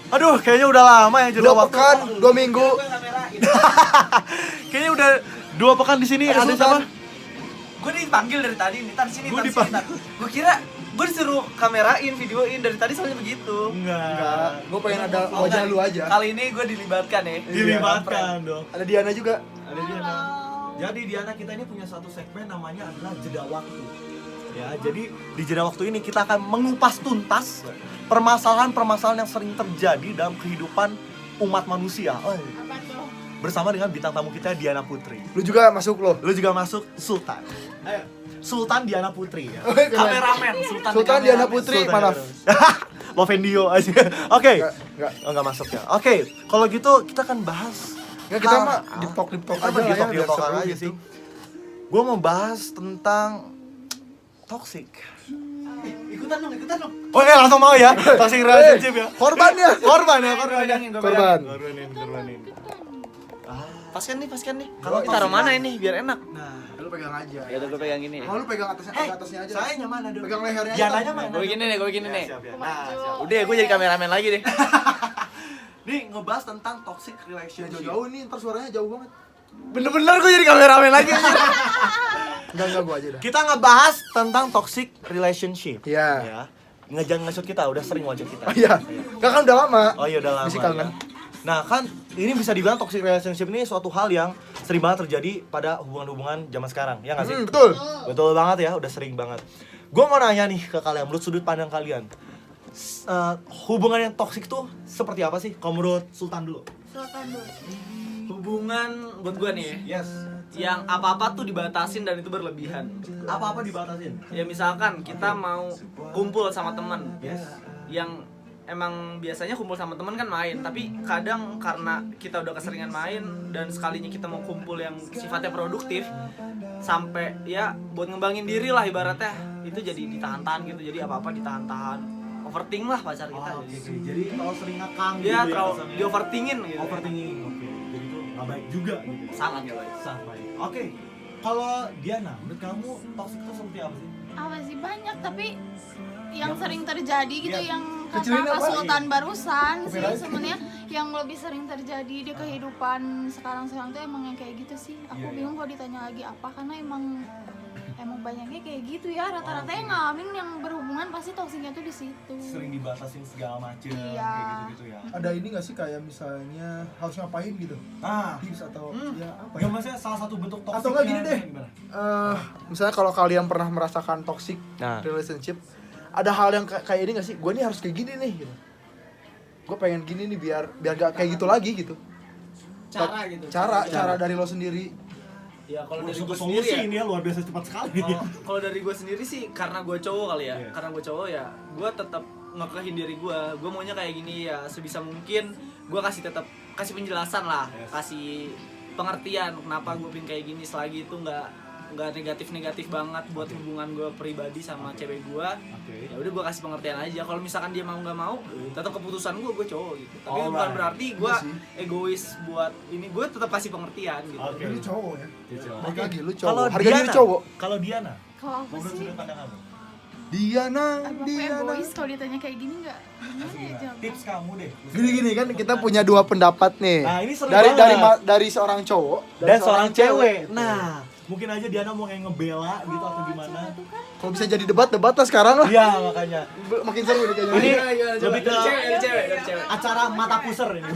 Aduh, kayaknya udah lama ya jeda 2 waktu. pekan, 2 minggu. Kayaknya udah 2 pekan di sini. Ada siapa? Gue dipanggil dari tadi nih, tar sini, Gua tar sini, dipanggil. tar. Gue kira gue disuruh kamerain, videoin dari tadi soalnya begitu. Enggak, gue pengen ada wajah lu aja. Kali ini gue dilibatkan ya. Dilibatkan dong. Ada Diana juga. Ada Diana. Jadi Diana, kita ini punya satu segmen namanya adalah jeda waktu. Ya, jadi di jeda waktu ini kita akan mengupas tuntas permasalahan-permasalahan yang sering terjadi dalam kehidupan umat manusia. Bersama dengan bintang tamu kita Diana Putri. Lu juga masuk loh. Lu juga masuk Sultan. Ayo. Sultan Diana Putri ya. Kameramen, Sultan Diana Putri, Sultan maaf. Lovendio aja. Oke. Enggak. Oh, enggak masuk ya. Oke, kalau gitu kita akan bahas. Enggak, kita mah deep talk aja lah ya, biar seru aja gitu. sih. Gue mau bahas tentang toxic. Ikutan dong. Oh ya, langsung mau ya. Toxic relationship ya. Korban ya. Korban ya. Korban. Korbanin. Paskan nih. Kalau Kalau taruh mana ini biar enak? Nah, lu pegang aja. Ya udah gue pegang gini. Mau lu pegang atasnya aja. saya nyaman dulu. Pegang lehernya aja. Diananya mana? Gue begini nih. Siap ya. Nah, siap. Udah, gue jadi kameramen lagi deh. Nih ngebahas tentang toxic Ya, relationship. jauh-jauh nih, ntar suaranya jauh banget. Bener-bener gue jadi kameramen lagi. Enggak gua aja dah. Kita ngebahas tentang toxic relationship. Iya. Ya. Jangan nge-shoot kita, udah sering wajah kita. Oh iya. Enggak kan udah lama. Oh iya udah lama. Masih kangen. Ya. Nah kan ini bisa dibilang toxic relationship ini suatu hal yang sering banget terjadi pada hubungan-hubungan zaman sekarang, ya nggak sih? Betul. Betul banget ya, udah sering banget. Gue mau nanya nih ke kalian, menurut sudut pandang kalian, hubungan yang toxic tuh seperti apa sih? Kalau menurut Sultan dulu. Hubungan buat gue nih ya, Yes. yang apa-apa tuh dibatasin dan itu berlebihan. Apa-apa dibatasin? Ya misalkan kita mau kumpul sama teman, Yes. yang emang biasanya kumpul sama teman kan main, tapi kadang karena kita udah keseringan main dan sekalinya kita mau kumpul yang sifatnya produktif, sampai ya buat ngembangin diri lah ibaratnya, itu jadi ditahan-tahan gitu, jadi apa-apa ditahan-tahan, overthink lah pacar kita. Oh, oke. Jadi kalau sering ngakang Ya gitu terlalu kesannya. di overthinkin gitu. Overthinking. Oke. Jadi itu nggak baik juga gitu. Sangat gak baik. Sangat baik. Oke. Kalau Diana, menurut kamu toxic itu seperti apa sih? Apa sih banyak, tapi yang sering terjadi gitu, Iya. yang Kecilin kata Kak apa? Sultan barusan sih Copyright. sebenarnya yang lebih sering terjadi di kehidupan sekarang tuh emang yang kayak gitu sih. Aku Iya, bingung kalau ditanya lagi apa, karena emang banyaknya kayak gitu ya, rata-rata yang ngalamin yang berhubungan pasti toksiknya tuh di situ. Sering dibatasin segala macem, Iya. kayak gitu-gitu ya. Ada ini nggak sih kayak misalnya harus ngapain gitu? Nah, Tips atau ya apa ya ya? maksudnya salah satu bentuk toxic. Atau nggak gini deh. Misalnya kalau kalian pernah merasakan toxic Nah. relationship, ada hal yang kayak ini nggak sih? Gue nih harus kayak gini nih gitu. Gue pengen gini nih biar gak kayak gitu lagi gitu. Cara gitu. Cara dari lo sendiri. Ya kalau dari Untuk gue sendiri solusi ya. ini ya luar biasa cepat sekali. Kalau dari gue sendiri sih karena gue cowok kali ya. Iya. Karena gue cowok ya, gue tetap ngekehin diri gue. Gue maunya kayak gini ya, sebisa mungkin gue kasih penjelasan lah, Yes. kasih pengertian kenapa gue pin kayak gini, selagi itu nggak negatif banget buat hubungan gue pribadi sama cewek gue. Oke. Ya udah gue kasih pengertian aja. Kalau misalkan dia mau nggak mau, tetap keputusan gue cowok gitu. Tapi Alright. bukan berarti gue Iya sih. egois buat ini, gue tetap kasih pengertian gitu. Oke. Lu cowok ya. Baik lagi lu Kalau cowok. Harga diri cowok. Kalau Diana, Kalau aku menurut sih sudut pandang kamu, Diana. aku egois kalau ditanya kayak gini, nggak gimana ya jawabnya? tips kamu deh. Gini kan kita punya dua pendapat nih. Nah, ini seru dari banget. dari seorang cowok Dan seorang cewek. Nah, mungkin aja Diana mau kayak ngebela gitu atau gimana. Cewek tuh kan kalau bisa jadi debat lah sekarang lah. Iya, makanya. Makin seru nih kayaknya. Ini Coba lebih ke dari cewek. acara mata puser ini.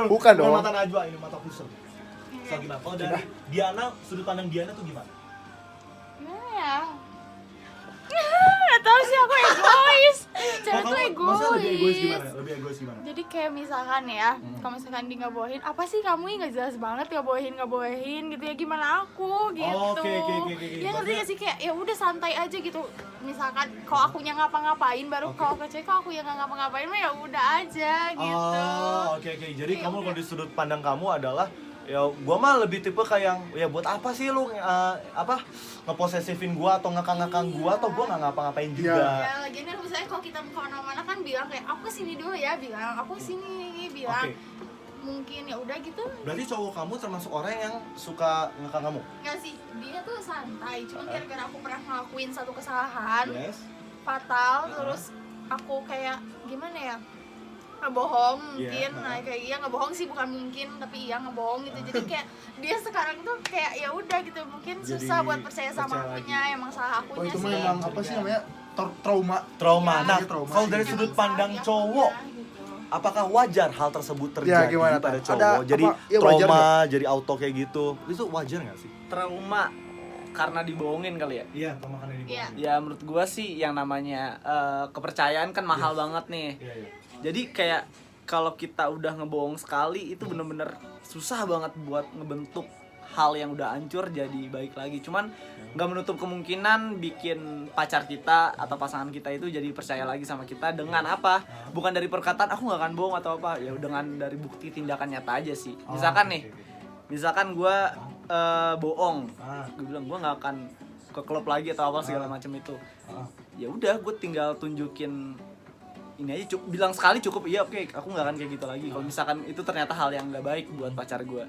Bukan dong. Mata Najwa ini mata puser. So, gimana? Kalau dari Diana, sudut pandang Diana tuh gimana? gimana ya? Nggak tahu sih, aku egois. Cewek tuh Maksudnya lebih egois egois. gimana? Lebih egois gimana? Jadi kayak misalkan ya, kalau misalkan dia nggak bolehin, apa sih kamu ini nggak jelas banget nggak bolehin gitu ya, gimana aku gitu. Oke. Ya ngerti gak sih, kayak ya udah santai aja gitu. Misalkan kalau akunya ngapa-ngapain, baru kalau ke cewek kalau aku yang nggak ngapa-ngapain mah ya udah aja gitu. Oh, oke. Jadi Ya kamu udah. kalau di sudut pandang kamu adalah ya gua mah lebih tipe kayak yang ya buat apa sih lu ngeposesifin gua atau ngakang-ngakang gua atau gua nggak ngapa-ngapain juga. Ya lagian kan misalnya kalau kita kemana-mana kan bilang kayak aku sini dulu ya, bilang aku sini, bilang Oke. mungkin ya udah gitu. Berarti cowok kamu termasuk orang yang suka ngekang kamu? Nggak sih, dia tuh santai, cuman gara-gara aku pernah ngelakuin satu kesalahan Yes. fatal, terus aku kayak gimana ya, ngebohong Iya, mungkin. Nah, kayak iya ngebohong sih, bukan mungkin tapi iya ngebohong gitu. Jadi kayak dia sekarang tuh kayak ya udah gitu, mungkin Jadi susah buat percaya sama percaya akunya, emang salah Oh akunya itu sih. mah emang apa sih namanya trauma. Trauma. Iya. Nah, Trauma kalau sih. dari Emang sudut salah pandang di cowok, akunya, gitu. apakah wajar hal tersebut terjadi gimana, pada Tan? cowok? Ada Jadi apa- ya, wajar trauma, jadi auto kayak gitu. Itu wajar nggak sih? Trauma karena dibohongin kali ya. Iya, pemakan ini. Iya. Ya menurut gua sih yang namanya kepercayaan kan mahal banget nih. Iya, iya. Jadi kayak kalau kita udah ngebohong sekali itu bener-bener susah banget buat ngebentuk hal yang udah hancur jadi baik lagi. Cuman nggak menutup kemungkinan bikin pacar kita atau pasangan kita itu jadi percaya lagi sama kita dengan apa? Bukan dari perkataan aku nggak akan bohong atau apa, ya dengan dari bukti tindakan nyata aja sih. Misalkan nih, misalkan gue bohong, gue bilang gue nggak akan ke klub lagi atau apa segala macam itu. Ya udah, gue tinggal tunjukin ini aja, bilang sekali cukup, iya oke, aku nggak akan kayak gitu lagi. Kalau misalkan itu ternyata hal yang nggak baik buat pacar gue,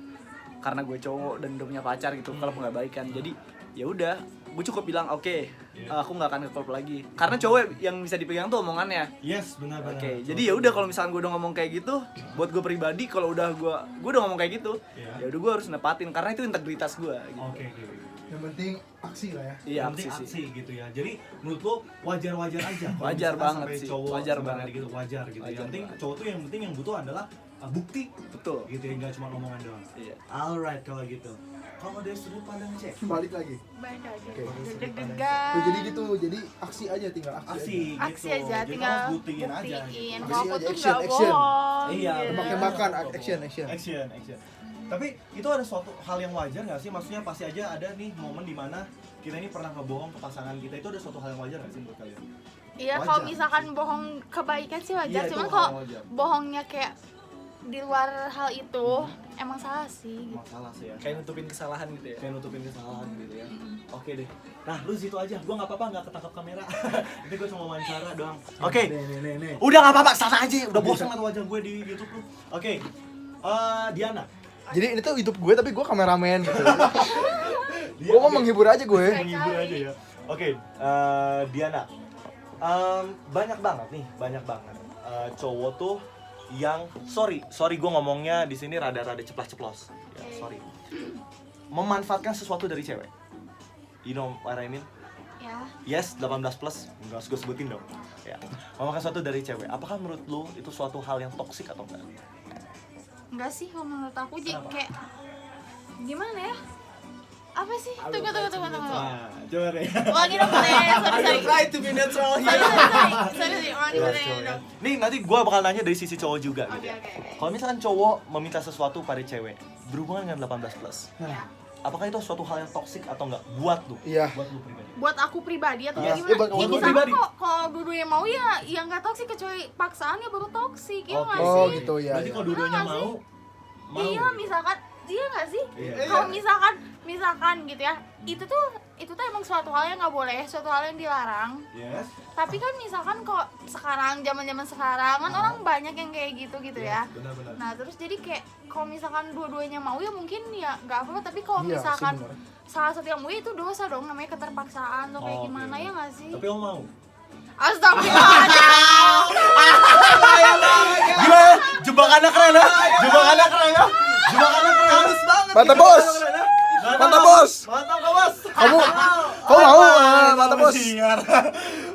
karena gue cowok dan udah punya pacar gitu, kalau nggak baik kan. Jadi ya udah, gue cukup bilang oke, aku nggak akan ke klub lagi. Karena cowok yang bisa dipegang tuh omongannya. Yes, benar-benar. Oke, jadi ya udah kalau misalkan gue udah ngomong kayak gitu, buat gue pribadi kalau udah gue udah ngomong kayak gitu, Iya. ya udah gue harus nepatin karena itu integritas gue. Gitu. Oke. Yang penting aksi lah ya. Iya, Yang penting aksi sih. aksi gitu ya. Jadi menurut lo wajar-wajar aja. Kalau Wajar misalkan banget sampai sih, Cowok wajar sama banget. adik gitu wajar gitu. Wajar Yang penting banget. cowok tuh yang penting yang butuh adalah bukti Betul. gitu ya, nggak cuma omongan doang. Iya. Alright kalau gitu. Kalau dari sudut pandang cek, Balik lagi. Baik aja. Oke. Deg-degan. Tuh, jadi gitu, jadi aksi aja tinggal aksi. aksi gitu. Aksi aja, Jadi tinggal harus buktiin aja buktiin. gitu. Kalau aku Aksi tuh aja, nggak action. bohong. Iya, gitu. Tembak-tembakan, Betul. action. Action. Tapi itu ada suatu hal yang wajar nggak sih? Maksudnya pasti aja ada nih momen dimana kita ini pernah ngebohong ke pasangan kita, itu ada suatu hal yang wajar nggak sih menurut kalian? Iya, Wajar. kalau misalkan bohong kebaikan sih wajar. Iya, itu Cuman hal kalau yang wajar. bohongnya kayak di luar hal itu emang salah sih. Gitu. Masalah sih ya. Kayak nutupin kesalahan gitu ya. Kayak nutupin kesalahan gitu ya. Oke deh. Nah, lu situ aja. Gua nggak apa-apa nggak ketangkap kamera. Itu gua cuma wawancara doang. Oke. Nih. Udah nggak apa-apa, sana aja. Udah bosan liat wajah gue di YouTube lu. Oke. Diana. Jadi ini tuh YouTube gue tapi gue kameramen gitu. Gue mau menghibur aja gue. Menghibur aja ya. Oke, Diana. Banyak banget cowok tuh yang sorry gue ngomongnya di sini rada-rada ceplas-ceplos. Ya, sorry. Memanfaatkan sesuatu dari cewek. You know what I mean? Ya. Yes, 18 plus, enggak usah gue sebutin dong. Ya. Memanfaatkan sesuatu dari cewek. Apakah menurut lu itu suatu hal yang toksik atau enggak? Enggak sih kalau menurut aku jadi Kenapa? kayak gimana ya? Apa sih? Tunggu. Nah, coba deh. Ulangin dong, sorry. Try to be natural here. Sorry, ulangin dong. Nih nanti gue bakal nanya dari sisi cowok juga Oke, gitu ya. oke. Kalau misalkan cowok meminta sesuatu pada cewek berhubungan dengan 18 plus, Ya. apakah itu suatu hal yang toksik atau enggak buat lu? Iya. Buat lu pribadi. Buat aku pribadi atau Yes, gimana? iya, buat Ya, kamu misalkan pribadi. kalau dua-duanya mau ya nggak toksik, kecuali paksaan ya baru toksik, ya Oke. nggak Oh sih? gitu ya. Berarti kalau dua-duanya Iya, mau, Iya, gitu. misalkan iya nggak sih? Iya. Kalau misalkan gitu ya, itu tuh emang suatu hal yang nggak boleh, suatu hal yang dilarang. Yes. Tapi kan misalkan kok sekarang zaman sekarang kan orang banyak yang kayak gitu ya. Benar-benar. Nah terus jadi kayak kalau misalkan dua-duanya mau ya mungkin ya nggak apa-apa, tapi kalau Iya, misalkan sih, bener. salah satu yang mau ya itu dosa dong, namanya keterpaksaan atau kayak Oke. gimana ya nggak sih? Tapi lo mau? Astagfirullahaladzim. Gila, jebakannya keren ya? Jebakannya keren ya? Jebakannya keren. Halus banget. Mantap, Bos. Mantap, Bos. Mantap, Bos. Kamu mau mantap bos.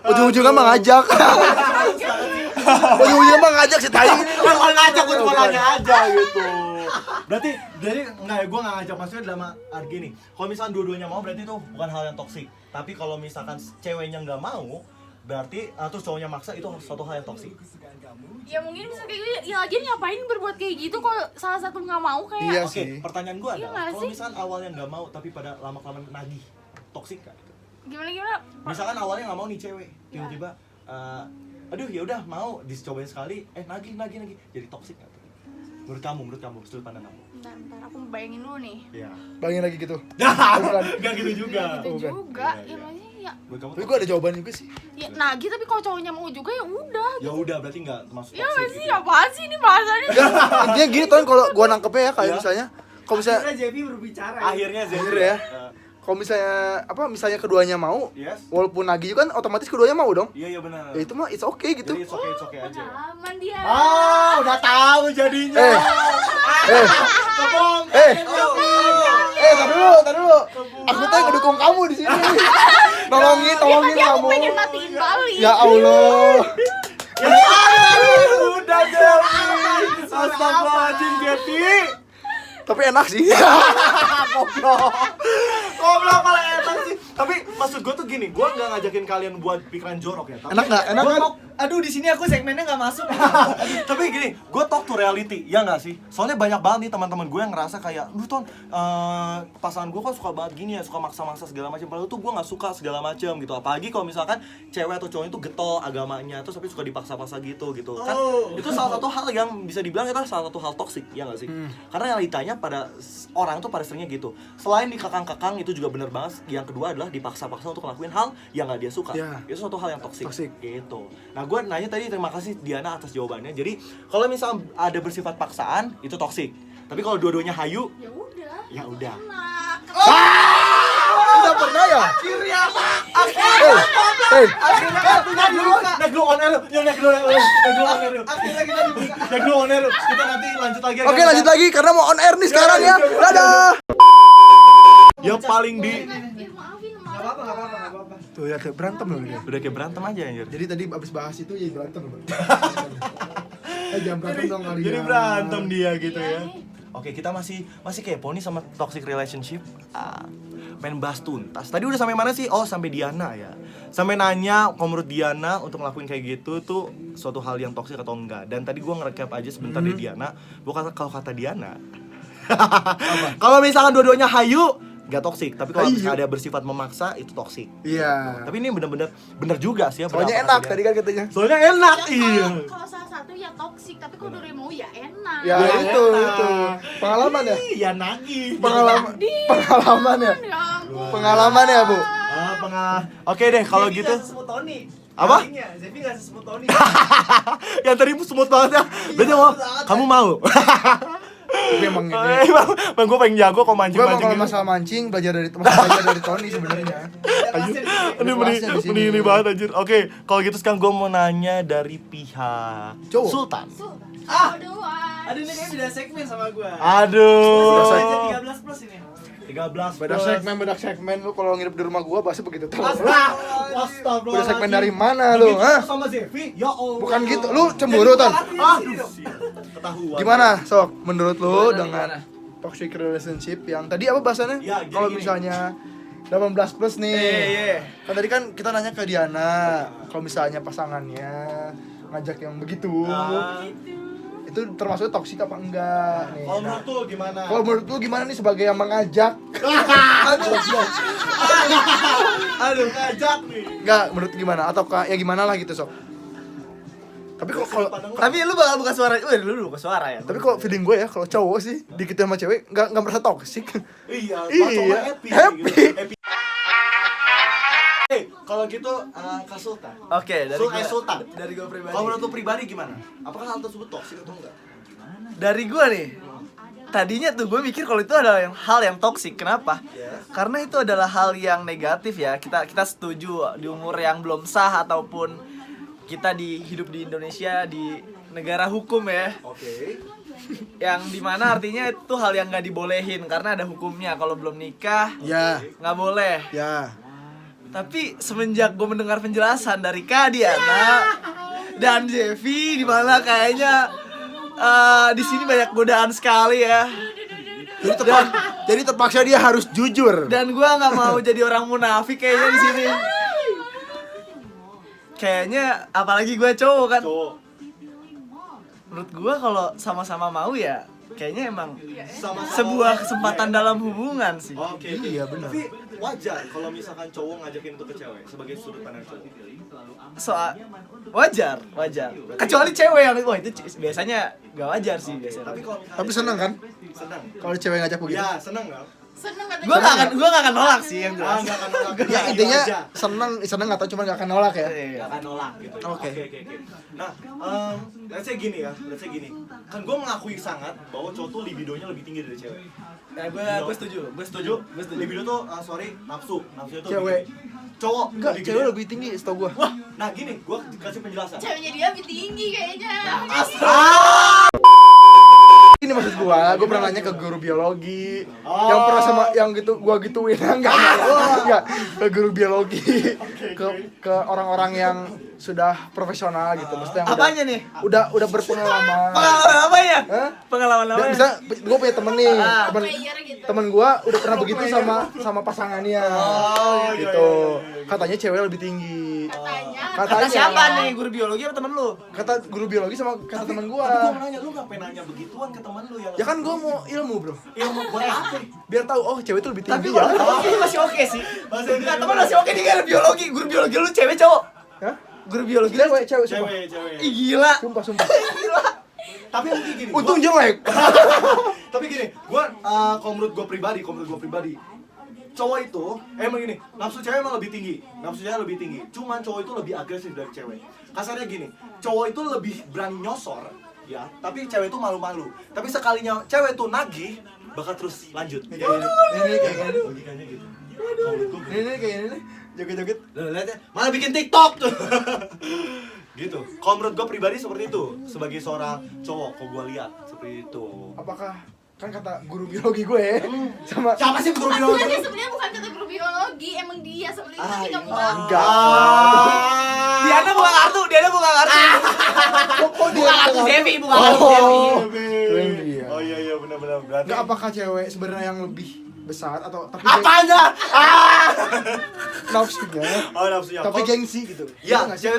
Ujung-ujungnya mah ngajak. Ujung-ujungnya mah ngajak si tai. Bukan ngajak, gue cuma nanya aja gitu. Berarti enggak ya, gue nggak ngajak, maksudnya dalam arti nih. Kalau misalkan dua-duanya mau berarti itu bukan hal yang toksik. Tapi kalau misalkan ceweknya nggak mau, berarti terus cowoknya maksa, itu suatu hal yang toksik. Ya mungkin bisa kayak gitu. Ya lagian ngapain berbuat kayak gitu kalau salah satu nggak mau kayak. Iya Oke, sih. pertanyaan gue Iya adalah nggak kalau sih? misalkan awalnya nggak mau tapi pada lama-kelamaan nagih, toksik kan? Gimana? Misalkan awalnya nggak mau nih cewek, tiba-tiba aduh ya udah mau dicobain sekali, nagih, jadi toksik nggak tuh? Menurut kamu, sudut pandang kamu? Bentar, aku bayangin dulu nih. Iya. Bayangin lagi gitu. Nggak gitu juga. Gitu bukan. juga. Iya, Ya iya. maksudnya ya. Menurut kamu? Tapi gue ada jawaban juga sih. Ya nagih, tapi kalau cowoknya mau juga ya udah. Ya udah, berarti nggak termasuk Ya toksik nggak gitu. sih, apaan sih ini bahasanya? Intinya gini tuh kalau gue nangkepnya ya kayak Iya. misalnya kalau misalnya Jepi berbicara. Akhirnya Zen. Akhirnya ya. kalau misalnya keduanya mau, Yes. walaupun nagih kan otomatis keduanya mau dong. Iya benar. Ya itu mah it's okay gitu. Jadi it's okay aja. Pengalaman dia. Ah, tahu jadinya. Kebong. Tar dulu. Aku tuh yang ngedukung kamu di sini. Tolongin Tadi aku kamu. pengen matiin balik. Ya Allah. Udah Devi. Astagfirullahaladzim Devi. Tapi enak sih. Goblok malah enak sih. Tapi maksud gue tuh gini, gue nggak ngajakin kalian buat pikiran jorok ya. Tapi Enak nggak? Enak gua kan? talk- Aduh, di sini aku segmennya nggak masuk. tapi gini, gue talk to reality, ya nggak sih? Soalnya banyak banget nih teman-teman gue yang ngerasa kayak, lu Ton, pasangan gue kan suka banget gini ya, suka maksa-maksa segala macam. Padahal tuh gue nggak suka segala macam gitu. Apalagi kalau misalkan cewek atau cowok itu getol agamanya, terus tapi suka dipaksa-paksa gitu kan. Itu salah satu hal yang bisa dibilang itu salah satu hal toksik, ya nggak sih? Karena realitanya pada orang tuh pada seringnya gitu. Selain dikekang-kekang itu juga bener banget. Yang kedua adalah dipaksa-paksa untuk ngelakuin hal yang nggak dia suka. Ya. Itu suatu hal yang toksik. Toksik. Gitu. Nah, gue nanya tadi terima kasih Diana atas jawabannya. Jadi, kalau misal ada bersifat paksaan, itu toksik. Tapi kalau dua-duanya hayu, Ya udah. ya udah. Enak. Udah pernah ya? Akhirnya naik dulu on air. Ya naik dulu on air. Akhirnya kita dibuka. Naik dulu on air. Kita nanti lanjut lagi. Oke, lanjut lagi karena mau on air nih sekarang ya. Dadah. Yang paling di Maafin, Nggak apa-apa. Tuh ya kayak berantem loh dia. udah kayak berantem aja anjir. Jadi tadi abis bahas itu jadi berantem loh. Jangan berantem dong kalian. Jadi berantem dia gitu Iya ya. nih. Oke, kita masih kepo nih sama toxic relationship. Pengen bahas tuntas. Tadi udah sampai mana sih? Oh, sampai Diana ya. Sampai nanya kalau menurut Diana untuk ngelakuin kayak gitu tuh suatu hal yang toksik atau enggak. Dan tadi gua nge-recap aja sebentar dari Diana. Kalau kata Diana. Kalau misalkan dua-duanya hayu, enggak toksik, tapi kalau Hayu. ada bersifat memaksa itu toksik. Iya. Tapi ini bener juga sih ya. Soalnya pendapat enak Diana. tadi kan katanya. Soalnya enak, Ya, iya. kalau salah satu ya toksik, tapi kalau dua mau ya enak. Ya itu. Pengalaman ya? Iya nagih. Pengalaman ya? Ya ampun. Pengalaman ya, Bu? Oke deh kalau gitu. Semut Tony. Apa? Zevi nggak sesmut Tony. Yang tadi smooth banget ya. Berarti mau kamu mau? Tapi emang ini. Bang gue pengen jago kok Gue emang mancing-mancing kalau gitu. masalah mancing belajar dari Tony sebenarnya. Ini kelasnya di sini. ini banget anjir. Oke, kalau gitu sekarang gue mau nanya dari pihak Cowok. Sultan. Doang. Aduh, ini kayak beda segmen sama gua. Aduh. Aja 13 plus ini. 13 Beda segmen lu kalau nginep di rumah gua bahasa begitu tuh. Astagfirullah. Udah segmen dari mana lu, hah? Sama Zevi? Ya Allah. Bukan gitu. Lu cemburu, Ton. Aduh. Ketahuan. Gimana, Sok? Menurut lu Gimana, dengan gimana? toxic relationship yang tadi apa bahasannya? Ya, jadi Kalau gini. misalnya 18 plus nih. Iya. Kan tadi kan kita nanya ke Diana, kalau misalnya pasangannya ngajak yang begitu, itu termasuk toksik apa enggak nih? Kalau menurut lu gimana? Kalau menurut lu gimana nih sebagai yang mengajak? Aduh, ngajak nih. Enggak, menurut gimana? Atau ya gimana lah gitu, Sok. Tapi kalau Tapi lu bakal buka suara. Lu buka suara ya. tapi kalau feeling gue ya, kalau cowok sih dikitin sama cewek enggak merasa toksik. Iya, Iya, happy. happy. Gitu. Happy. Kalau gitu Kak Sultan. Oke, Sultan. Dari gua pribadi. Kalau menurut lu pribadi gimana? Apakah hal tersebut toksik atau enggak? Dari gua nih. Tadinya tuh gue mikir kalau itu adalah hal yang toksik. Kenapa? Karena itu adalah hal yang negatif ya. Kita setuju di umur yang belum sah ataupun kita hidup di Indonesia di negara hukum ya. Oke. Yang dimana artinya itu hal yang nggak dibolehin karena ada hukumnya. Kalau belum nikah Ya, nggak boleh. ya. Tapi semenjak gue mendengar penjelasan dari Kak Diana dan Zevi, dimana kayaknya di sini banyak godaan sekali ya. Jadi terpaksa dia harus jujur. Dan gue nggak mau jadi orang munafik kayaknya di sini. Kayaknya apalagi gue cowok kan. Cowok. Menurut gue kalau sama-sama mau ya, kayaknya emang Sama-sama. sebuah kesempatan dalam hubungan sih. Oke. Iya, benar. Tapi wajar kalau misalkan cowok ngajakin itu ke cewek sebagai sudut pandang cowok. Soal wajar. Kecuali cewek yang wah itu biasanya gak wajar sih biasanya. Tapi kalau misalkan Tapi seneng kan? senang. Kalau cewek ngajak begitu. Ya, senang enggak? Seneng katanya. Gue gak akan nolak sih yang jelas. Enggak akan nolak. Ya intinya seneng atau cuma gak akan nolak ya. Iya. Gak akan nolak gitu. Oke. Oke. Nah, let's say gini ya. Kan gue mengakui sangat bahwa cowok tuh libidonya lebih tinggi dari cewek. Ya gue setuju. Setuju? Libido tuh nafsu. Nafsunya tuh Cewek. lebih tinggi. Cowok Enggak, lebih cewek gede. lebih tinggi setahu gua. Wah, nah gini, gue kasih penjelasan. Ceweknya dia lebih tinggi kayaknya. gue pernah nanya ke guru biologi. Oh. Yang pernah sama yang gitu gua gituin enggak. Ke guru biologi. Ke orang-orang yang sudah profesional gitu. Maksudnya yang Apanya nih? udah berpengalaman. Pengalaman apa ya? Hah? Pengalaman apa? Bisa gue punya temen nih, temen Player gitu. temen gue udah pernah begitu sama pasangannya. Oh, iya, Gitu. iya. Katanya cewek lebih tinggi. Katanya. Kata siapa nih? Guru biologi apa temen lu? Kata guru biologi sama kata temen gue. Tapi gue mau nanya, lu ngapain nanya begituan ke teman lu Ya kan gue mau ilmu bro. ilmu buat apa? Biar tahu oh cewek itu lebih Tapi tinggi ya. biologi masih oke sih. Masih Enggak, temen masih oke nih kan biologi. Guru biologi lu cewek cowok? Hah? Guru biologi lu Cewek, sumpah. Cewek. Ih gila. Sumpah. Gila. Tapi mungkin gini. Untung jelek. Tapi gini, kalau menurut gue pribadi, cowok itu emang gini, nafsu cewek emang lebih tinggi, cuman cowok itu lebih agresif dari cewek. Kasarnya gini, cowok itu lebih berani nyosor, ya, tapi cewek itu malu-malu. Tapi sekalinya cewek itu nagih, bakal terus lanjut. Ini kayak gini. Logikanya gitu. Kalau menurut gue, Ini kayak gini. Joget-joget. lihat ya, malah bikin TikTok tuh. Gitu. Kalau menurut gue pribadi seperti itu, sebagai seorang cowok, kalau gue lihat seperti itu. Apakah kan kata guru biologi gue sama Siapa sih guru Bukan biologi? dia sebenarnya bukan kata guru biologi, emang dia sebenarnya tapi nggak buka. enggak. Diana buka kartu. Kok dia Buka kartu enggak? Devi, buka kartu Devi. Keren dia. Oh iya benar. Berarti Enggak apakah cewek sebenarnya yang lebih besar atau tapi apanya? nafsunya Oh nafsunya. tapi Kalau- gengsi gitu. Ya, Iya nggak sih?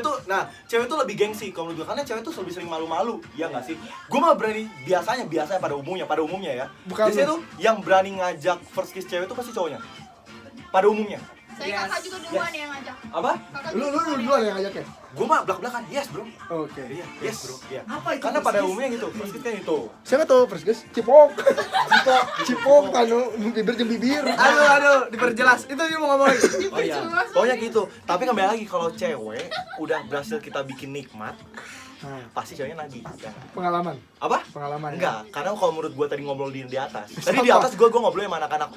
cewek tuh lebih gengsi kalau menurut gue, karena cewek tuh lebih sering malu-malu, ya nggak sih? Gue mah berani biasanya pada umumnya ya. Bukan Biasanya lu. tuh yang berani ngajak first kiss cewek tuh pasti cowoknya. Pada umumnya. Saya kakak juga duluan yang ngajak. Apa? Kakak Lu juga duluan yang ngajak ya? Gue mah belak-belakan, yes bro. Oke. Iya, yes bro. Iya. Apa itu Karena first pada kiss? umumnya gitu, first kiss kan itu. Siapa tuh first guys? Cipok. Cipok tanu bibir jeung bibir. Aduh, diperjelas. Itu dia mau ngomong lagi. Oh iya, pokoknya gitu. Tapi kembali lagi, kalau cewek udah berhasil kita bikin nikmat, Nah, pasti ceweknya nagih. Ya. pengalaman. Apa? Pengalaman. ya? Enggak, karena kalau menurut gue tadi ngobrol di atas. Tadi di Siapa? atas gue ngobrol sama anak-anak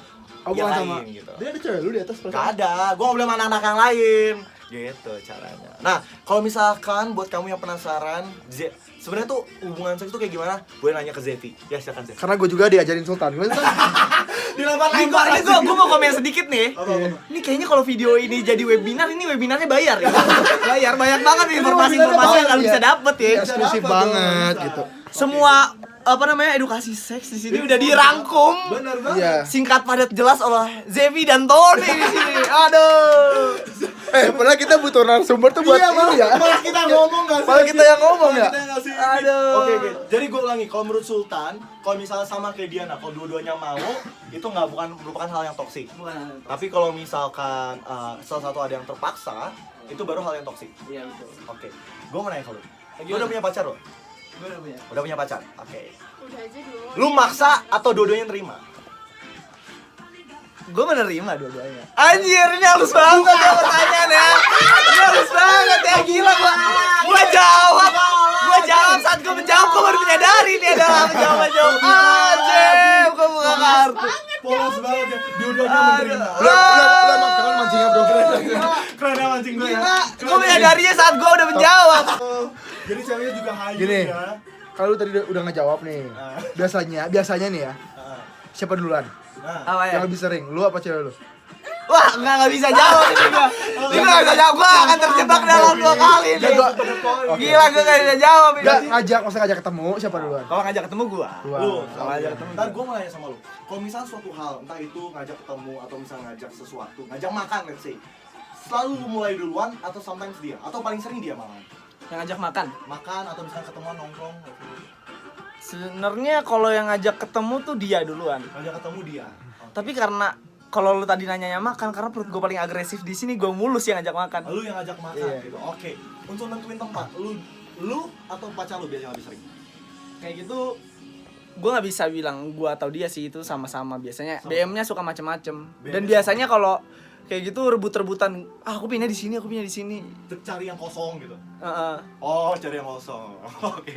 Oh, yang bukan sama. lain gitu. Dia ada cewek lu di atas Gak perasaan? ada, gue ngobrol sama anak-anak yang lain. Gitu caranya. Nah, kalau misalkan buat kamu yang penasaran, sebenarnya tuh hubungan seks itu kayak gimana? Boleh nanya ke Zevi. Ya silakan Zevi. Karena gue juga diajarin Sultan. Gimana Sultan? Ini gue mau komen sedikit nih. Apa? Ini kayaknya kalau video ini jadi webinar, ini webinarnya bayar ya. Banyak banget nih informasi-informasi yang kalian bisa dapet ya. Eksklusif banget gitu. Semua edukasi seks di sini udah dirangkum. Bener banget. Iya. Singkat padat jelas oleh Zevi dan Tony di sini. Aduh. Padahal kita butuh narasumber tuh buat ini ya. Malah kita ngomong gak sih? Malah kita yang ngomong ya. Kita ngasih. Aduh. Oke. Jadi gue ulangi, kalau menurut Sultan, kalau misalnya sama kayak Diana, kalau dua-duanya mau, itu bukan merupakan hal yang toksik. Tapi kalau misalkan salah satu ada yang terpaksa, itu baru hal yang toksik. Iya betul. Oke. Gue mau nanya ke lu. Lu udah punya pacar lo? Gue udah punya. Udah punya pacar? Oke. Udah aja dulu. Lu maksa atau dua-duanya nerima? Gue menerima dua-duanya. Anjir, ini halus banget ya pertanyaan ya. Ini halus banget ya, gila gua jawab. Gua jawab saat gua menjawab, gua baru menyadari ini adalah jawaban. Anjir, gua buka kartu. Polos banget ya. Dua-duanya menerima. Lu emang keren mancingnya bro. Keren ya mancing gue ya. Gila, gua menyadarinya saat gua udah menjawab. Jadi ceweknya juga hayu Gini. ya. Kalau lu tadi udah ngejawab nih. Biasanya nih ya. Siapa duluan? Nah. Apa ya? Yang lebih sering, lu apa cewek lu? Wah, nggak bisa jawab ini gua. Ini nggak bisa jawab, gua akan terjebak dalam 2 kali nih. Gila, gua nggak bisa jawab ini. Enggak ngajak ketemu siapa duluan? Kalau ngajak ketemu gua. Lu, Kalau ngajak ketemu. ntar gue mau nanya sama lu. Kalau misalnya suatu hal, entah itu ngajak ketemu atau misalnya ngajak sesuatu, ngajak makan let's say, selalu lu mulai duluan atau sometimes dia? Atau paling sering dia malah? Yang ngajak makan. Makan atau misalnya ketemuan nongkrong? Sebenarnya kalau yang ngajak ketemu tuh dia duluan. Ngajak ketemu dia. Tapi karena kalau lu tadi nanyanya makan, karena perut gue paling agresif di sini, gue mulus yang ngajak makan. Lu yang ngajak makan Iya. gitu. Oke. Untuk nentuin tempat, lu atau pacar lu biasanya lebih sering? Kayak gitu, gue nggak bisa bilang gue atau dia sih, itu sama-sama. Biasanya Sama. BM-nya suka macem-macem. Dan BM-nya biasanya kalau kayak gitu rebut-rebutan, aku pindah di sini, aku pindah di sini. Cari yang kosong gitu. Heeh. Oh, cari yang kosong. Oke.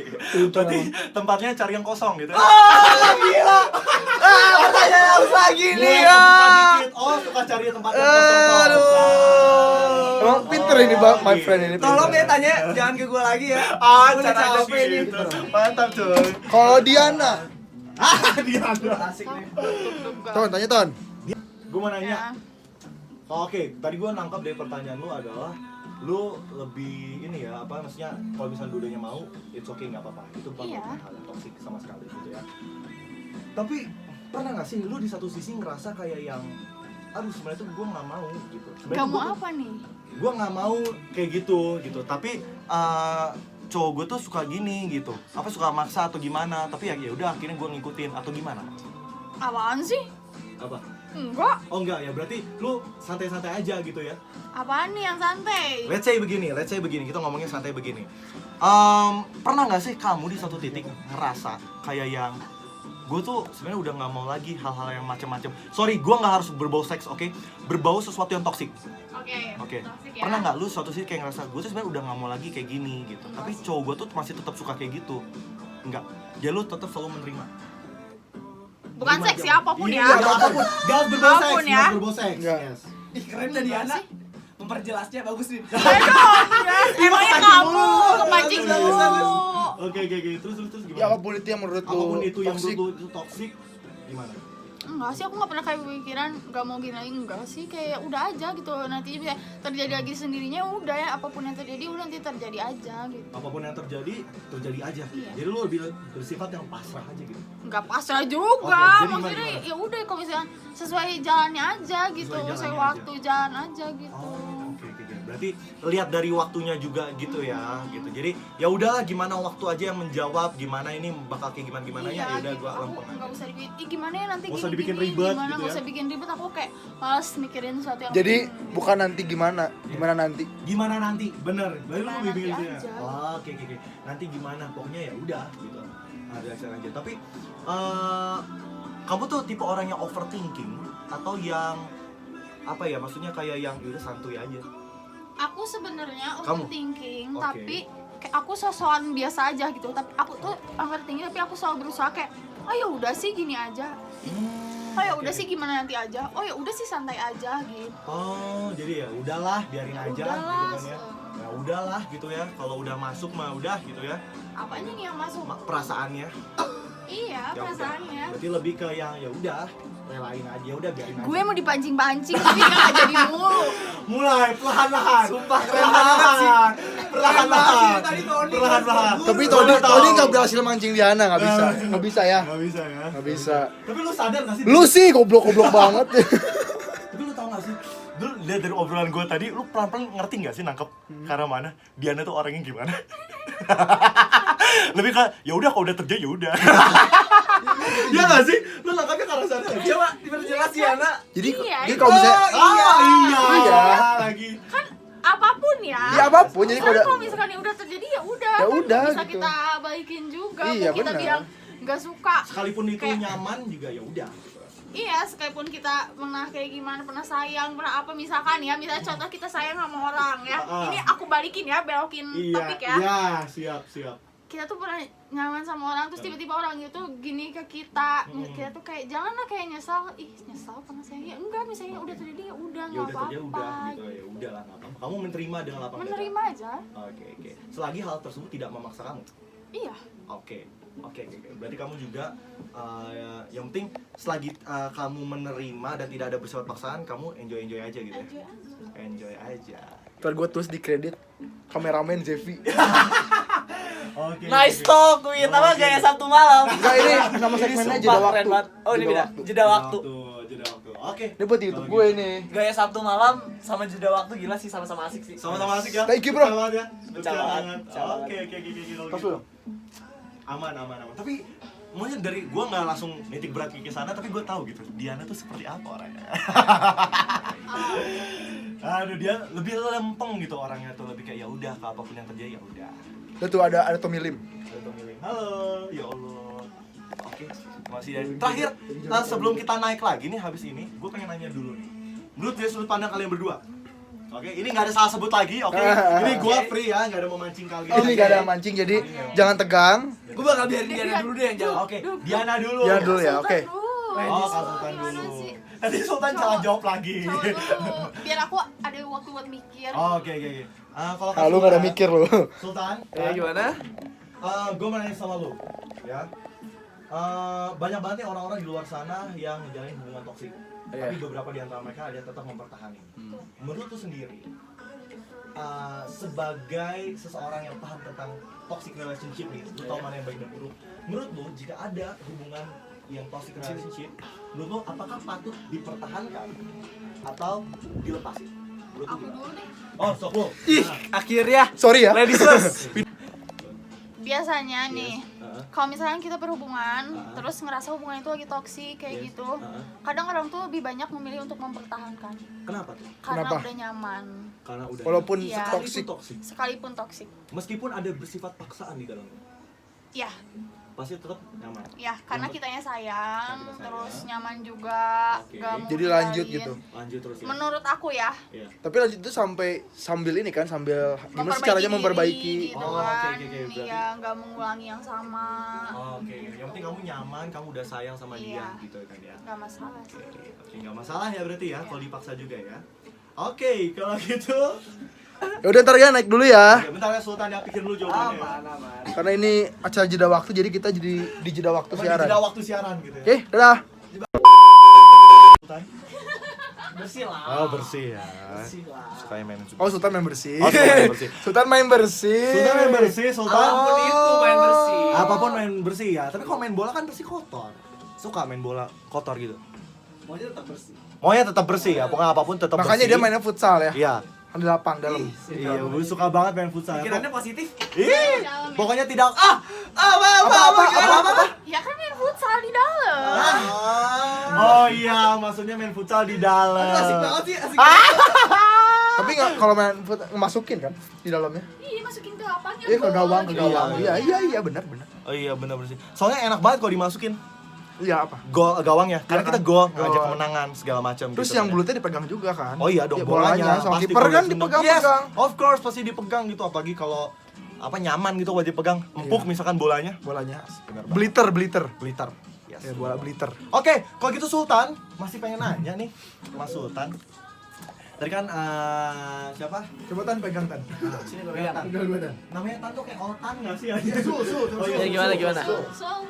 Berarti tempatnya cari yang kosong gitu. Gila. Pertanyaan harus lagi nih ya. Dikit. Oh, suka cari tempat yang kosong. Aduh. Emang pinter ini my friend ini. Tolong pinter. ya tanya, jangan ke gue lagi ya. Ah, Gua udah cara capek nih. gitu. Mantap, cuy. Kalau Diana, Diana. Asik nih. Ton, tanya Ton. Gue mau nanya. Ya. Oke, tadi gue nangkap dari pertanyaan lu adalah lu lebih ini ya, apa maksudnya kalau misalnya dua-duanya mau, it's okay, nggak apa-apa. Itu bukan Iya. hal yang toksik sama sekali gitu ya. Tapi pernah nggak sih lu di satu sisi ngerasa kayak yang aduh sebenarnya tuh gue nggak mau gitu. Gak mau apa nih? Gue nggak mau kayak gitu. Tapi cowok gue tuh suka gini gitu. Apa suka maksa atau gimana? Tapi ya udah akhirnya gue ngikutin atau gimana? Apaan sih? Apa? Enggak. Oh enggak ya, berarti lu santai-santai aja gitu ya. Apaan nih yang santai? Let's say begini, kita ngomongnya santai begini. Pernah nggak sih kamu di satu titik ngerasa kayak yang gue tuh sebenarnya udah nggak mau lagi hal-hal yang macam-macam. Sorry, gue nggak harus berbau seks, oke? Berbau sesuatu yang toksik. Oke. Toxic ya. Pernah nggak lu suatu sih kayak ngerasa gue tuh sebenarnya udah nggak mau lagi kayak gini gitu. Tapi cowok gue tuh masih tetap suka kayak gitu. Enggak. Ya lu tetap selalu menerima. Bukan Menerima seks aja. ya, apapun Iya, ya. apapun. Gak berbau seks, Apapun ya. gak berbau seks. Enggak. Yes. Ih, keren dah Diana. Memperjelasnya bagus nih. Emangnya kamu kepancing Bagus, dulu. bagus. Oke. Terus gimana? Ya apapun itu yang menurut lu Apapun itu yang toxic. menurut lu itu toksik, gimana? Enggak sih, aku gak pernah kayak pikiran gak mau gini lagi. Enggak sih, kayak udah aja gitu. Nanti bisa terjadi lagi sendirinya, udah ya. Apapun yang terjadi, udah nanti terjadi aja gitu. Apapun yang terjadi aja. Iya. Jadi lu lebih bersifat yang pasrah aja gitu. Enggak pasrah juga. Oke, jadi Maksudnya gimana? ya udah kalau misalnya sesuai jalannya aja gitu. Sesuai Sesuai jalannya waktu jalan aja gitu. Oke. Berarti lihat dari waktunya juga gitu ya, gitu. Jadi ya udahlah, gimana waktu aja yang menjawab gimana ini bakal kayak gimana Iya, ya udah gitu. gua Aku lempeng nggak aja. usah dibikin gimana ya nanti Nggak usah gini, dibikin gini, ribet gimana gitu nggak ya. usah bikin ribet, aku kayak malas mikirin sesuatu yang Jadi penting. bukan nanti gimana nanti. Gimana nanti? Bener. Baru lu Gimana lebih nanti gitu ya. aja. Oke. Nanti gimana? Pokoknya ya udah gitu. Ada action aja. Tapi kamu tuh tipe orang yang overthinking atau yang apa ya? Maksudnya kayak yang udah santuy aja. Aku sebenarnya Kamu? overthinking, Oke. tapi kayak aku sosokan biasa aja gitu. Tapi aku tuh overthinking, tapi aku selalu berusaha kayak, oh ya udah sih gini aja. Oh ya udah Oke. sih gimana nanti aja. Oh ya udah sih santai aja gitu. Oh, jadi ya udahlah, biarin Ya aja udahlah, gitu kan ya. Ya udahlah gitu ya. Kalau udah masuk mah udah gitu ya. Apanya nih yang masuk? Perasaannya. Iya, Ya udah. perasaannya. Berarti lebih ke yang ya udah, relain aja, ya udah biarin aja. Gue mau dipancing-pancing tapi nggak jadi mulu. Mulai perlahan-lahan. Sumpah keren banget sih. Perlahan-lahan. Tadi Tony Perlahan-lahan. Tapi Gua udah tahu. Tony nggak berhasil mancing Diana, nggak bisa ya. Nggak bisa ya. Nggak bisa. Tapi lu sadar gak sih? Lu sih goblok banget. Tapi lu tau gak sih? Lu lihat dari obrolan gue tadi, lu pelan-pelan ngerti gak sih nangkep ke arah mana? Diana tuh orangnya gimana? Lebih ke ya udah kalau udah terjadi ya udah. Ya gak sih? Lu nangkapnya ke arah sana. Coba diperjelas Diana. Jadi Iya, jadi iya. kalau misalnya Iya. Lagi. Kan apapun ya. ya apapun jadi Soalnya kalau kalau misalkan udah terjadi ya udah. Ya kan udah, bisa gitu. kita balikin juga. Iya, Mau kita benar. bilang nggak suka. Sekalipun itu Kayak- nyaman juga ya udah. Iya, sekalipun kita pernah kayak gimana, pernah sayang, pernah apa misalkan ya, misalnya contoh kita sayang sama orang ya. Ah. Ini aku balikin ya, belokin topik ya. Iya, siap. Kita tuh pernah nyaman sama orang, terus tiba-tiba orang itu gini ke kita. Kita tuh kayak janganlah kayak nyesal. Ih, nyesal karena sayang. Ya enggak, misalnya udah terjadi ya udah, Ya enggak udah terjadi apa-apa. udah gitu ya udah lah nggak apa-apa. Kamu menerima dengan lapang dada. Menerima aja. Oke. Selagi hal tersebut tidak memaksa kamu. Iya. Oke. Berarti kamu juga yang penting selagi kamu menerima dan tidak ada bersifat paksaan, kamu enjoy aja gitu ya. Enjoy aja. Enjoy aja. ntar gue tulis di kredit kameramen Zevi. Oke. Nice talk, Win. Apa gaya Sabtu malam? Enggak, ini nama segmennya Sumpah, jeda keren waktu. banget. Oh, ini beda. Jeda waktu. Jeda waktu. Oke. Ini buat YouTube Kalau gue gitu. ini. Gaya Sabtu malam sama jeda waktu gila sih, sama-sama asik sih. Sama-sama asik ya. Thank you, bro. Pecah banget ya. Pecah banget. Oke. Tas dulu. Aman. Tapi maunya dari gue nggak langsung nitik berat ke sana, tapi gue tahu gitu Diana tuh seperti apa orangnya. Aduh, dia lebih lempeng gitu orangnya tuh, lebih kayak ya udah apapun yang terjadi ya udah. Itu tuh ada Tommy Lim. Halo, ya Allah. Oke, masih dari terakhir. Sebelum kita naik lagi nih habis ini, gue pengen nanya dulu nih. Menurut dari sudut pandang kalian berdua. Oke, ini nggak ada salah sebut lagi. Oke, ini gue free ya, nggak ada memancing kalian. Ini gak ada mancing, jadi jangan tegang. Gue bakal biarin Diana dulu deh yang jawab. Oke, Diana dulu. Diana dulu ya, oke. Oh, Kak Sultan Gimana dulu. sih? Nanti Sultan salah jawab lagi. Cowok dulu. Biar aku ada waktu buat mikir. Oke. Kalau Kak Ah, lu gak ada Sultan- mikir lu. Sultan, Gimana? gue mau nanya sama lu, ya. banyak banget nih orang-orang di luar sana yang menjalin hubungan toksik. Iya. Tapi beberapa di antara mereka ada yang tetap mempertahankan. Menurut lu sendiri, sebagai seseorang yang paham tentang toxic relationship nih, lu tau mana yang baik dan buruk. Menurut lu, jika ada hubungan yang toxic relationship, menurut lu apakah patut dipertahankan atau dilepasin? Menurut lu Aku gimana? dulu deh. Oh, sok lu. Ih, akhirnya Sorry ya. ladies first. Biasanya nih, Heeh. kalau misalnya kita berhubungan, Ah. terus ngerasa hubungan itu lagi toksik kayak Yes. gitu, Heeh. kadang orang tuh lebih banyak memilih untuk mempertahankan Kenapa tuh? karena Kenapa? udah nyaman, Karena udah Walaupun Iya. toksik. toksik. sekalipun toksik. Meskipun ada bersifat paksaan di dalamnya, Ya, pasti tetap nyaman. ya karena Yang- kitanya sayang, Kita sayang. terus nyaman juga, Oke. gak mau Jadi lanjut ninggalin. gitu. Lanjut terus ya. Menurut aku ya, Iya. Tapi lanjut itu sambil ini kan, sambil gimana sih memperbaiki caranya diri memperbaiki. gitu Oh, oke, kan, oke, berarti- iya nggak mengulangi yang sama, Oke, yang penting kamu nyaman, kamu udah sayang sama dia Iya. gitu kan ya. nggak masalah sih. Oke, nggak masalah ya berarti ya, kalau dipaksa juga ya. Oke, kalau gitu. Ya udah ntar ya naik dulu ya. Oke, bentar ya Sultan ya pikir dulu jawabannya. Aman. Karena ini acara jeda waktu, jadi kita jadi di jeda waktu Apa siaran. jeda waktu siaran gitu ya. Oke, dadah. Sultan. Bersih lah. Oh, bersih ya. Bersih lah. Suka main Oh, Sultan main bersih. Oh, Sultan main bersih. Sultan main bersih. Sultan main bersih, Sultan. Apapun itu main bersih. Apapun main bersih ya. Tapi kalau main bola kan bersih kotor. Suka main bola kotor gitu. Maunya tetap bersih. Maunya tetap bersih ya, pokoknya apapun tetap Makanya bersih. dia mainnya futsal ya. Iya. Kan di lapang dalam. Iya, gue suka banget main futsal. Pikirannya positif. Ih, Dalam ya. pokoknya tidak Apa? Ya kan main futsal di dalam. Oh iya, maksudnya main futsal di dalam. Asik banget sih, asik. Tapi nggak kalau main futsal masukin kan di dalamnya. Iya masukin ke lapangnya. Iya ke gawang, ke Iya, gawang. iya. Iya benar. Oh iya, benar bersih. Soalnya enak banget kalau dimasukin Iya apa? gol gawangnya. Karena Iya kita kan? gol, Gol. ngajak kemenangan segala macam Terus gitu yang kan. bulutnya dipegang juga kan? Oh iya dong, Iya, bolanya sama pasti kiper kalau kan dia seneng. dipegang-pegang. Yes, of course pasti dipegang gitu, apalagi kalau apa nyaman gitu kalau dipegang. Empuk Iya. misalkan bolanya. Bolanya. Benar banget. Bliter. Blitar. Yes. Ya bola bliter. Oke, kalau gitu Sultan masih pengen nanya nih, Mas Sultan. Tadi kan siapa? Coba Tan pegang Tan. Sini gue pegang. Pegang gue Tan. Namanya Tan tuh kayak Oltan nggak sih? Sul. Oh, Ya, gimana?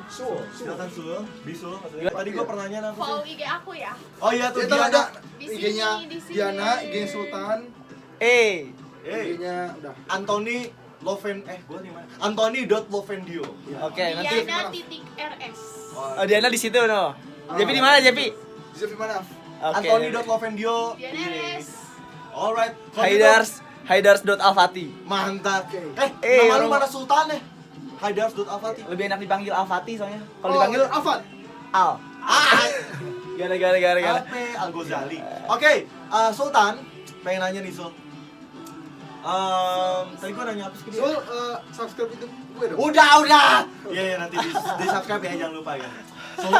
So, Silakan Sul, Bisul. Maksudnya. Tadi gua pertanyaan apa follow sih? IG aku ya. Oh iya tuh Itu Diana. ada Di sini, IG-nya di sini. Diana, IG Sultan, Hey, IG-nya udah. Anthony Loven gua di mana? Anthony.lovendio. Oke, nanti. Diana.rs. Oh, Diana di situ no. Jepi di mana, Jepi? Zefi mana? Oke. Anthony.lovendio. Diana RS. Alright. Kalau gitu, Haidars.alfati. mantap. Oke. Nama lu orang- mana Sultan ya? Haidars.alfati. Lebih enak dipanggil Alfati soalnya. Kalau Oh, dipanggil Afat. Al. Gara. Alpe Al-Ghazali. Oke, Sultan, pengen nanya nih Sul. Tadi gua nanya apa sih ke dia? Sul, subscribe itu gue dong. Udah. Iya, nanti di subscribe ya, jangan lupa ya. Sul,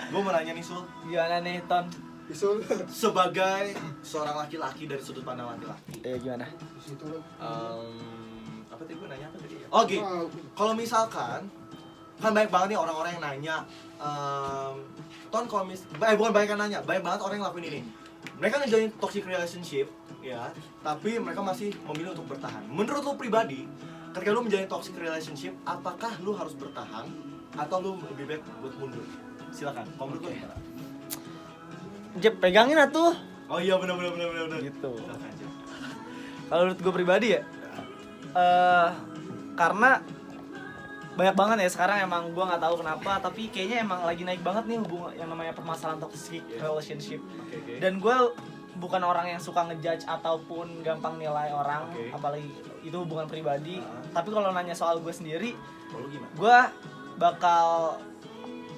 gua mau nanya nih Sul. Gimana nih, Ton? Sul. Sebagai seorang laki-laki dari sudut pandang laki-laki. Gimana? Situ loh. Apa tadi gua nanya apa tadi ya? Oke, kalau misalkan kan banyak banget nih orang-orang yang nanya, Ton kalau bukan banyak yang nanya, banyak banget orang yang lakuin ini. Mereka ngejalin toxic relationship, ya, tapi mereka masih memilih untuk bertahan. Menurut lu pribadi, ketika lu menjalin toxic relationship, apakah lu harus bertahan atau lu lebih baik buat mundur? Silakan. Kalau menurut lu gimana? Jep, pegangin atuh. Oh iya benar. Gitu. Silakan, Jep. Kalau menurut gue pribadi ya, karena banyak banget ya sekarang emang gue nggak tahu kenapa, tapi kayaknya emang lagi naik banget nih hubungan yang namanya permasalahan toxic relationship. Oke. Dan gue bukan orang yang suka ngejudge ataupun gampang nilai orang, Oke. apalagi itu hubungan pribadi. Tapi kalau nanya soal gue sendiri, Kalau lu gimana? gue bakal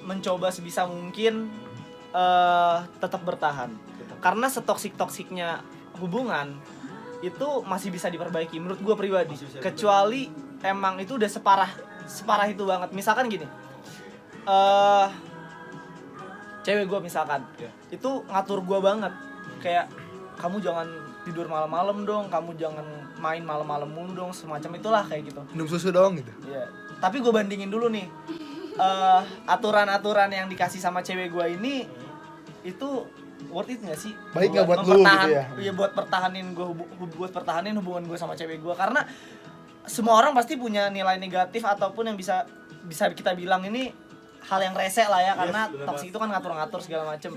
mencoba sebisa mungkin tetap bertahan. Karena setoksik-toksiknya hubungan itu masih bisa diperbaiki menurut gue pribadi. Masih bisa Kecuali emang itu udah separah itu banget. Misalkan gini, cewek gue misalkan, Ya. itu ngatur gue banget. Kayak kamu jangan tidur malam-malam dong, kamu jangan main malam-malam mulu dong, semacam itulah kayak gitu. Minum susu dong gitu. Iya. Tapi gue bandingin dulu nih, aturan-aturan yang dikasih sama cewek gue ini itu worth it nggak sih? Baik nggak buat lu gitu ya? Iya, buat pertahanin hubungan gue sama cewek gue, karena semua orang pasti punya nilai negatif ataupun yang bisa kita bilang ini hal yang rese lah ya, karena bener toksik itu kan ngatur-ngatur segala macem.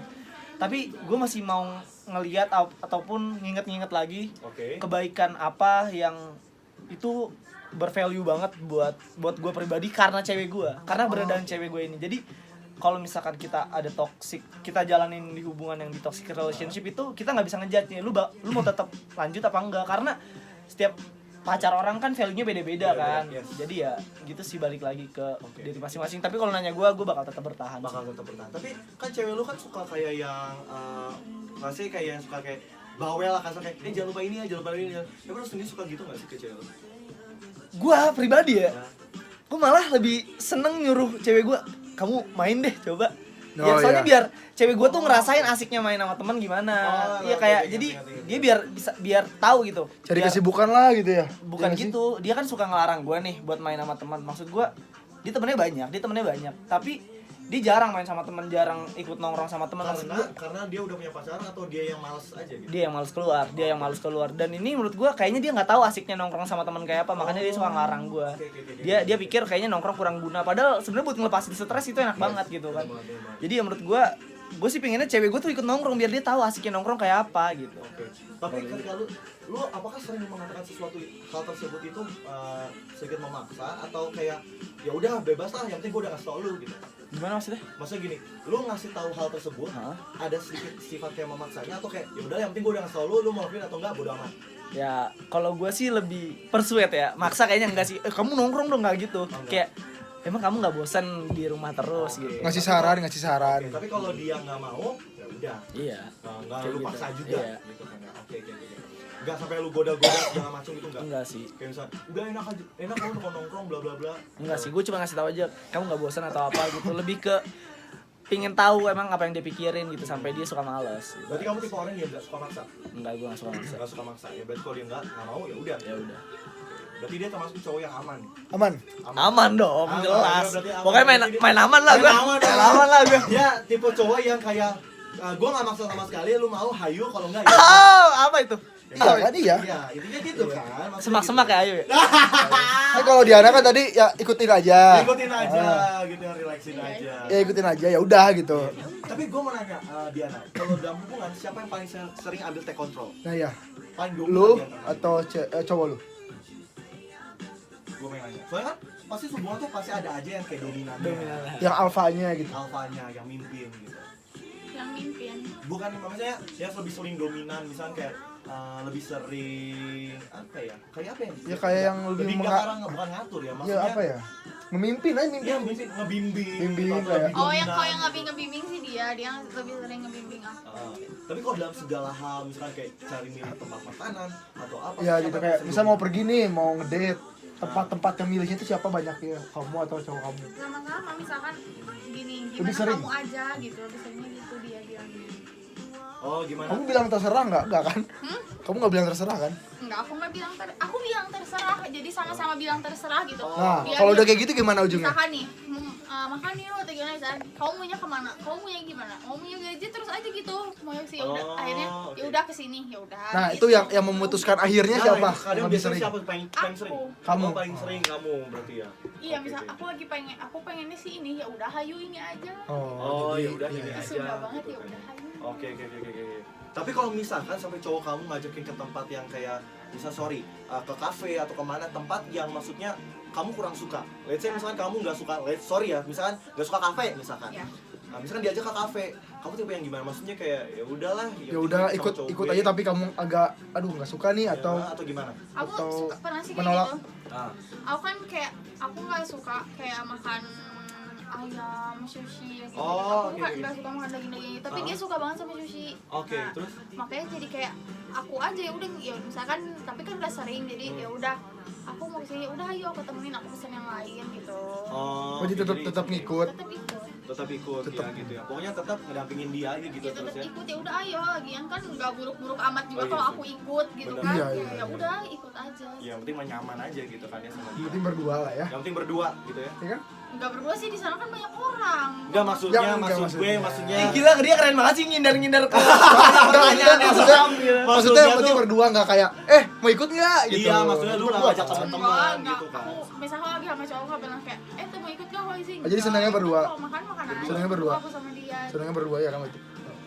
Tapi gue masih mau ngelihat ataupun nginget-nginget lagi Oke. kebaikan apa yang itu bervalue banget buat gue pribadi karena cewek gue, karena beradaan cewek gue ini. Jadi kalau misalkan kita ada toxic, kita jalanin di hubungan yang di toxic relationship itu kita nggak bisa ngejudge nih, lu mau tetap lanjut apa enggak, karena setiap pacar orang kan value-nya beda-beda kan. Yes. Jadi ya gitu sih, balik lagi ke diri masing-masing. Tapi kalau nanya gue bakal tetap bertahan. Bakal tetap bertahan. Tapi kan cewek lu kan suka kayak yang masih kayak yang suka kayak bawel lah, kasar kayak jangan lupa ini ya, jangan lupa ini ya. Ya lu sendiri suka gitu nggak sih ke cewek lu? Gue pribadi ya, Nah. gue malah lebih seneng nyuruh cewek gue, kamu main deh coba. Oh, Ya soalnya iya. biar cewek gue tuh ngerasain asiknya main sama teman gimana. Iya kayak ngerti, jadi ngerti. dia biar tahu gitu. Cari Biar- kesibukan lah gitu ya. bukan Iya nggak sih? gitu, dia kan suka ngelarang gue nih buat main sama teman. Maksud gue dia temennya banyak, tapi dia jarang main sama teman, jarang ikut nongkrong sama teman. Maksud gue Karena dia udah punya pacaran atau dia yang males aja gitu. dia yang males keluar, dan ini menurut gue kayaknya dia nggak tahu asiknya nongkrong sama teman kayak apa, makanya dia suka ngelarang gue. Oke. Dia pikir kayaknya nongkrong kurang guna, padahal sebenarnya buat ngelepasin stres itu enak banget gitu kan. Jadi ya menurut gue sih pengennya cewek gue tuh ikut nongkrong biar dia tahu asiknya nongkrong kayak apa gitu. Oke. Tapi ketika lu apakah sering mengatakan sesuatu hal tersebut itu sedikit memaksa atau kayak ya udah bebas lah, yang penting gue udah ngasih tau lu gitu. Gimana maksudnya? Maksudnya gini, lu ngasih tahu hal tersebut ada sedikit sifat kayak memaksanya atau kayak ya udah yang penting gue udah ngasih tau lu mau lakuin atau enggak bodo amat. Ya kalau gue sih lebih persuade ya, maksa kayaknya enggak sih. Kamu nongkrong dong, nggak gitu. Kayak emang kamu nggak bosan di rumah terus gitu. Ngasih saran. Oke, tapi kalau dia nggak mau ya udah. Iya. Nggak Kayak lu gitu. paksa juga Iya. gitu kan ya. Oke. Nggak sampai lu goda-goda segala macam gitu Enggak sih. Kayak misalnya, udah enak kalau mau nongkrong bla bla bla. Enggak sih, gue cuma ngasih tahu aja kamu nggak bosan atau apa gitu. Lebih ke pingin tahu emang apa yang dia pikirin gitu sampai dia suka males gitu. Berarti kamu tipe orang yang nggak suka maksa. Enggak, gue nggak suka maksa. Nggak suka maksa. Ya berarti kalau dia nggak mau ya udah. Ya udah. Berarti dia termasuk cowok yang aman. Aman. Aman dong, Aman, jelas. ya, berarti aman. Pokoknya Berarti dia- main aman lah gue. Main aman lah gue. Dia tipe cowok yang kayak gue nggak maksa sama sekali, lu mau hayu kalau nggak ya. Oh, apa itu? Iya kan iya. Iya, intinya gitu kan. maksudnya Semak-semak gitu. ya, ayo ya. Kan kalau Diana kan tadi ya ikutin aja. Ikutin aja gitu, relaxin aja. Ya ikutin aja ya udah gitu. Tapi gue mau nanya Diana, kalau dalam hubungan siapa yang paling sering ambil take control? Nah ya, Paling lu dominan di antara atau cowok lu? gue mau nanya. Soalnya kan pasti hubungan tuh pasti ada aja yang kayak dominannya, Yang alfanya gitu. alfanya, yang mimpin gitu. Yang mimpin. Bukan maksudnya yang lebih sering dominan, misalnya kayak lebih sering apa ya? Kayak apa ya? Ya kayak yang lebih bukan ngatur ya, Ya maksudnya. apa ya? Memimpin aja Iya, memimpin. ngebimbing. Bimbing atau kayak. lebih Oh, yang dominan. kalau yang ngebimbing sih dia lebih sering ngebimbing aku. Tapi kalau dalam segala hal, misalkan kayak cari milih tempat makanan atau apa? Ya siapa gitu yang kayak sering misal mau dominan? pergi nih, mau ngedate. Tempat-tempat yang milihnya itu siapa banyaknya? Kamu atau cowok kamu? Sama-sama misalkan gini, Lebih gimana sering? kamu aja gitu, lebih seringnya gitu dia bilang gitu. Oh, gimana? Kamu bilang terserah nggak? Nggak kan? Kamu nggak bilang terserah kan? Enggak, aku nggak bilang aku bilang terserah, jadi sama-sama bilang terserah gitu. Nah, Dia- kalau dia- udah kayak gitu gimana ujungnya? Misalkan nih, makan yuk atau gimana misalkan, kamu maunya kemana? Kamu maunya gimana? Kamu maunya gadget terus aja gitu. Mau sih ya udah, Oh, akhirnya oke. ya udah kesini, ya udah. Nah, gitu. itu yang memutuskan akhirnya Nah, siapa? itu kadang Yang lebih biasanya sering. siapa paling sering? Aku. Kamu. Oh, paling sering kamu berarti ya. Iya, Oke, misal oke. aku pengennya sih ini, ya udah hayu ini aja. Oh, jadi- ya udah iya. ini aja. Suka banget ya gitu udah kan. hayu. Oke. Tapi kalau misalkan sampai cowok kamu ngajakin ke tempat yang kayak ke kafe atau kemana tempat yang maksudnya kamu kurang suka. Let's say misalkan kamu nggak suka, misalkan nggak suka kafe misalkan. Ya. Nah, misalkan diajak ke kafe, kamu tipe yang gimana? Maksudnya kayak ya udahlah. Ya udah sama ikut cowok ikut gue. aja tapi kamu agak aduh nggak suka nih Ya, atau gimana? Aku Atau pernah sih kayak menolak. gitu. Ah. Aku kan kayak aku nggak suka kayak makan ayam sushi gitu. Oh, Aku oke, kan oke. nggak suka makan daging-daging gitu, tapi Ah. dia suka banget sama sushi. Oke, Nah, terus? makanya jadi kayak aku aja ya udah, ya misalkan tapi kan udah sering jadi ya udah aku mau kesini, udah ayo aku temenin, aku pesen yang lain gitu. Oh, jadi tetap ngikut. Tetap ikut. Tetap ya gitu ya. Pokoknya tetap ngedampingin dia aja gitu Ya terus tetap ya. ikut, ya udah ayo, lagian kan nggak buruk-buruk amat juga Oh, iya kalau sih. aku ikut gitu Bener. kan. Iya, Ya, iya, ya udah ikut aja. Ya, yang penting mah nyaman aja gitu kan ya sama dia. Penting berdua lah ya. Yang penting berdua gitu ya. Ya kan? Nggak berdua sih, di sana kan banyak orang. Enggak maksudnya, Ya, enggak, maksud gue maksudnya. maksudnya. Gila, dia keren banget sih ngindar-ngindar ke Maksudnya Maksudnya maksudnya yang penting tuh- berdua nggak kayak mau ikut nggak gitu. Iya, maksudnya lu nggak ngajak teman-teman Enggak, gitu kan. aku misalnya lagi sama cowok nggak bilang kayak tuh mau ikut gak Wai sih? Oh, jadi senangnya berdua. Kalau makan aja. Senangnya berdua. Aku sama dia. Senangnya berdua ya kamu itu.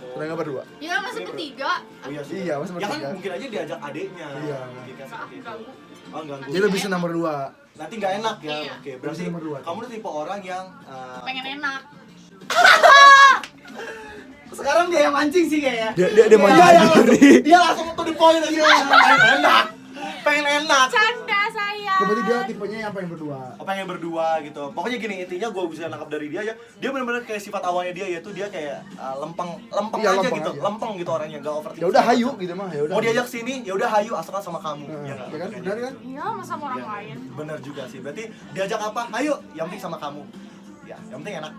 Senangnya berdua. Ya masa bertiga. Oh, iya sih. Iya, masa Ya kan bertiga. mungkin aja diajak adiknya. Iya. Mungkin kan seperti itu. Ganggu. Oh, ganggu. Jadi lebih senang berdua. Nanti nggak enak ya. Iya. Oke, berarti Lebih berdua. kamu tuh tipe orang yang Pengen enak. Sekarang dia yang mancing sih kayaknya. Dia mau Iya, iya. sendiri. Dia langsung to the point aja. Pengen enak. Pengen enak. Canda saya. Berarti dia tipenya yang pengen berdua. Oh, pengen berdua gitu. Pokoknya gini, intinya gue bisa nangkap dari dia ya. Dia benar-benar kayak sifat awalnya dia yaitu dia kayak lempeng Iya, aja lempeng gitu. aja. Lempeng gitu orangnya, enggak overthinking. Ya udah hayu gitu mah, ya udah. Mau diajak sini, ya udah hayu asalkan sama kamu. Nah, Ya nggak? ya kan? Benar kan? Iya, masa sama orang lain. Bener juga sih. Berarti diajak apa? Hayu, yang penting sama kamu. Ya, yang penting enak.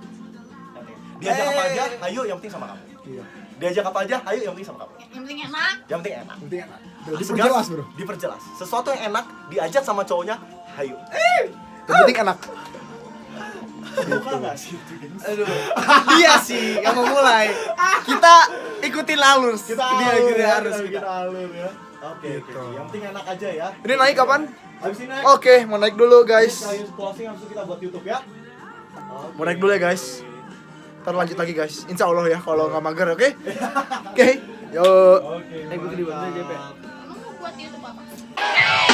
Diajak apa aja, hayu, yang penting sama kamu. Iya. Diajak apa aja, hayu, yang penting sama kamu. Yang penting enak. Yang penting enak. Penting enak. Tuh, Segas, diperjelas, Bro. Diperjelas. Sesuatu yang enak diajak sama cowoknya, hayu. Yang penting enak. Buka nggak sih itu, gengs? Aduh. Dia sih yang memulai. Kita ikutin alur. Kita dia alur ikutin ya, arus kita kita. alur ya. Oke, Gitu. oke. Yang penting enak aja ya. Ini naik kapan? Habis ini naik. Oke, mau naik dulu guys. Habis closing habis itu kita buat YouTube ya. Mau naik dulu ya guys. Ntar lanjut lagi guys. Insya Allah ya kalau nggak mager, oke? Oke. Yo. Oke. Gue dibantu aja, Pe. Emang mau buat YouTube apa?